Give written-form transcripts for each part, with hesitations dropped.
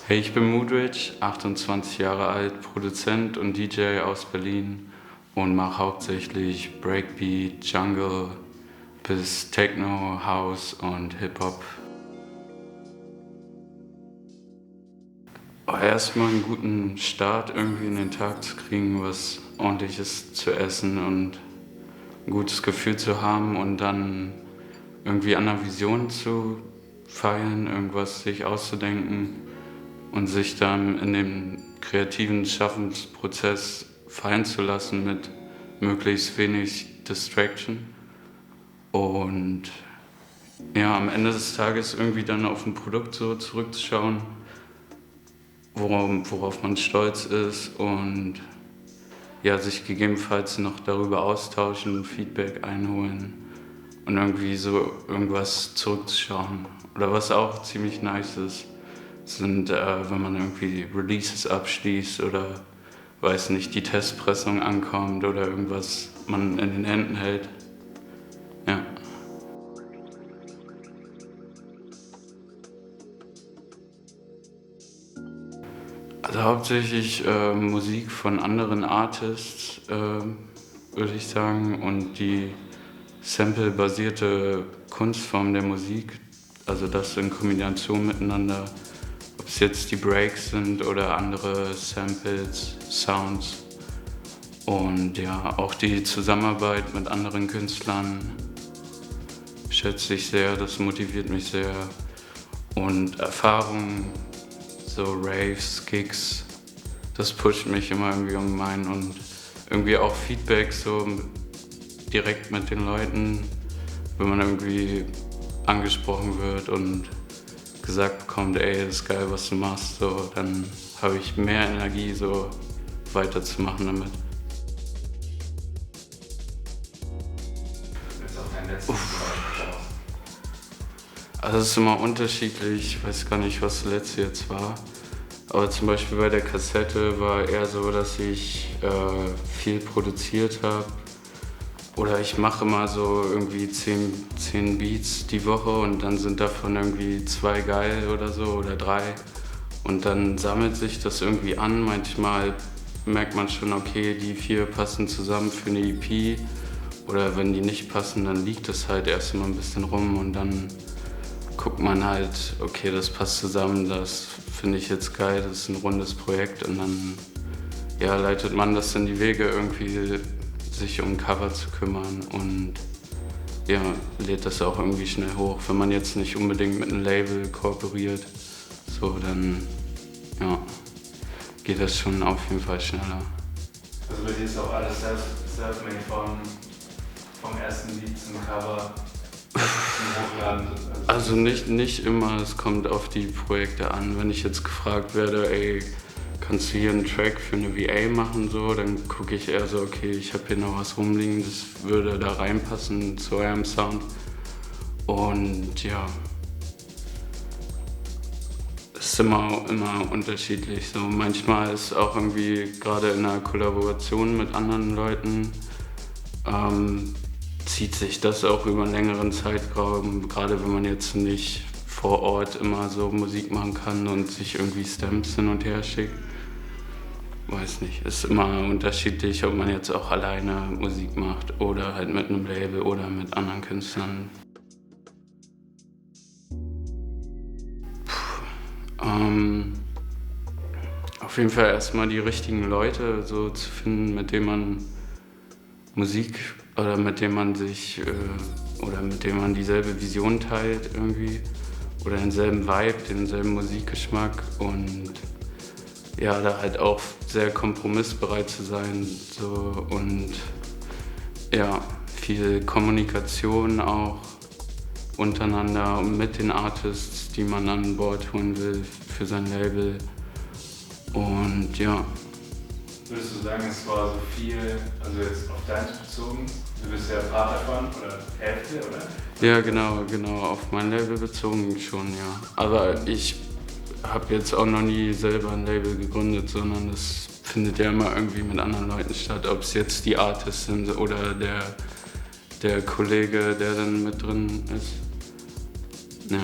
Hey, ich bin Moodrich, 28 Jahre alt, Produzent und DJ aus Berlin und mache hauptsächlich Breakbeat, Jungle bis Techno, House und Hip-Hop. Erstmal einen guten Start irgendwie in den Tag zu kriegen, was ordentliches zu essen und ein gutes Gefühl zu haben und dann irgendwie an einer Vision zu feilen, irgendwas sich auszudenken und sich dann in dem kreativen Schaffensprozess fallen zu lassen mit möglichst wenig Distraction. Und ja, am Ende des Tages irgendwie dann auf ein Produkt so zurückzuschauen, worauf man stolz ist und ja, sich gegebenenfalls noch darüber austauschen, Feedback einholen und irgendwie so irgendwas zurückzuschauen. Oder was auch ziemlich nice ist, sind, wenn man irgendwie Releases abschließt oder, weiß nicht, die Testpressung ankommt oder irgendwas man in den Händen hält. Ja. Also hauptsächlich Musik von anderen Artists, würde ich sagen, und die sample-basierte Kunstform der Musik, also das in Kombination miteinander, ob es jetzt die Breaks sind oder andere Samples, Sounds und ja, auch die Zusammenarbeit mit anderen Künstlern schätze ich sehr, das motiviert mich sehr und Erfahrungen, so Raves, Gigs, das pusht mich immer irgendwie ungemein und irgendwie auch Feedback so direkt mit den Leuten, wenn man irgendwie angesprochen wird und gesagt bekommt, ey, das ist geil, was du machst, so, dann habe ich mehr Energie, so weiterzumachen damit. Jetzt auf deinen letzten Projekt aus. Also es ist immer unterschiedlich, ich weiß gar nicht, was das letzte jetzt war. Aber zum Beispiel bei der Kassette war eher so, dass ich viel produziert habe. Oder ich mache immer so irgendwie 10 Beats die Woche und dann sind davon irgendwie 2 geil oder so oder 3. Und dann sammelt sich das irgendwie an. Manchmal merkt man schon, okay, die 4 passen zusammen für eine EP. Oder wenn die nicht passen, dann liegt es halt erst mal ein bisschen rum und dann guckt man halt, okay, das passt zusammen, das finde ich jetzt geil, das ist ein rundes Projekt und dann ja, leitet man das in die Wege, irgendwie sich um Cover zu kümmern und ja, lädt das auch irgendwie schnell hoch. Wenn man jetzt nicht unbedingt mit einem Label kooperiert, so dann ja, geht das schon auf jeden Fall schneller. Also bei dir ist auch alles self-made vom ersten Lied zum Cover zum Hochladen. Also nicht immer, es kommt auf die Projekte an. Wenn ich jetzt gefragt werde, ey, kannst du hier einen Track für eine VA machen, so, dann gucke ich eher so, okay, ich habe hier noch was rumliegen, das würde da reinpassen zu eurem Sound. Und ja, es ist immer unterschiedlich. So, manchmal ist auch irgendwie gerade in einer Kollaboration mit anderen Leuten zieht sich das auch über einen längeren Zeitraum, gerade wenn man jetzt nicht vor Ort immer so Musik machen kann und sich irgendwie Stems hin und her schickt. Weiß nicht, ist immer unterschiedlich, ob man jetzt auch alleine Musik macht oder halt mit einem Label oder mit anderen Künstlern. Auf jeden Fall erstmal die richtigen Leute so zu finden, mit denen man Musik oder mit dem man sich oder mit dem man dieselbe Vision teilt irgendwie oder denselben Vibe, denselben Musikgeschmack und ja, da halt auch sehr kompromissbereit zu sein so und ja, viel Kommunikation auch untereinander und mit den Artists, die man an Bord holen will für sein Label und ja. Würdest du sagen, es war so viel, also jetzt auf deins bezogen, du bist ja Part davon oder Hälfte, oder? Ja, genau, auf mein Label bezogen schon, ja. Aber ich habe jetzt auch noch nie selber ein Label gegründet, sondern das findet ja immer irgendwie mit anderen Leuten statt, ob es jetzt die Artists sind oder der Kollege, der dann mit drin ist. Ja.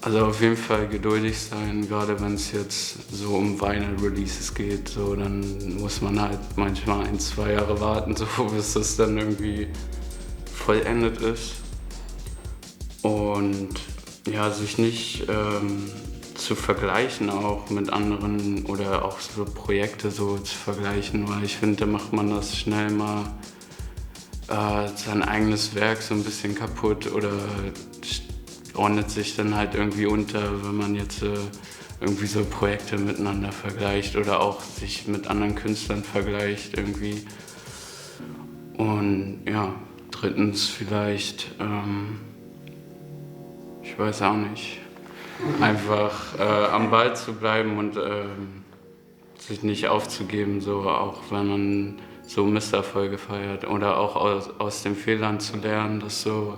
Also auf jeden Fall geduldig sein, gerade wenn es jetzt so um Vinyl-Releases geht, so, dann muss man halt manchmal 1, 2 Jahre warten, so, bis das dann irgendwie vollendet ist. Und ja, sich nicht zu vergleichen auch mit anderen oder auch so Projekte so zu vergleichen, weil ich finde, da macht man das schnell mal sein eigenes Werk so ein bisschen kaputt oder ordnet sich dann halt irgendwie unter, wenn man jetzt irgendwie so Projekte miteinander vergleicht oder auch sich mit anderen Künstlern vergleicht irgendwie. Und ja, drittens vielleicht, ich weiß auch nicht, einfach am Ball zu bleiben und sich nicht aufzugeben, so auch wenn man so Misserfolge feiert oder auch aus den Fehlern zu lernen, das so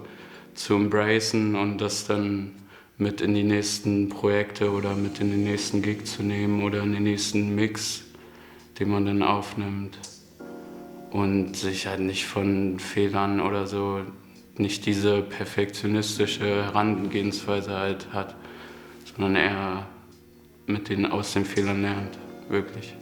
zu embracen und das dann mit in die nächsten Projekte oder mit in den nächsten Gig zu nehmen oder in den nächsten Mix, den man dann aufnimmt. Und sich halt nicht von Fehlern oder so, nicht diese perfektionistische Herangehensweise halt hat, sondern eher aus den Fehlern lernt, wirklich.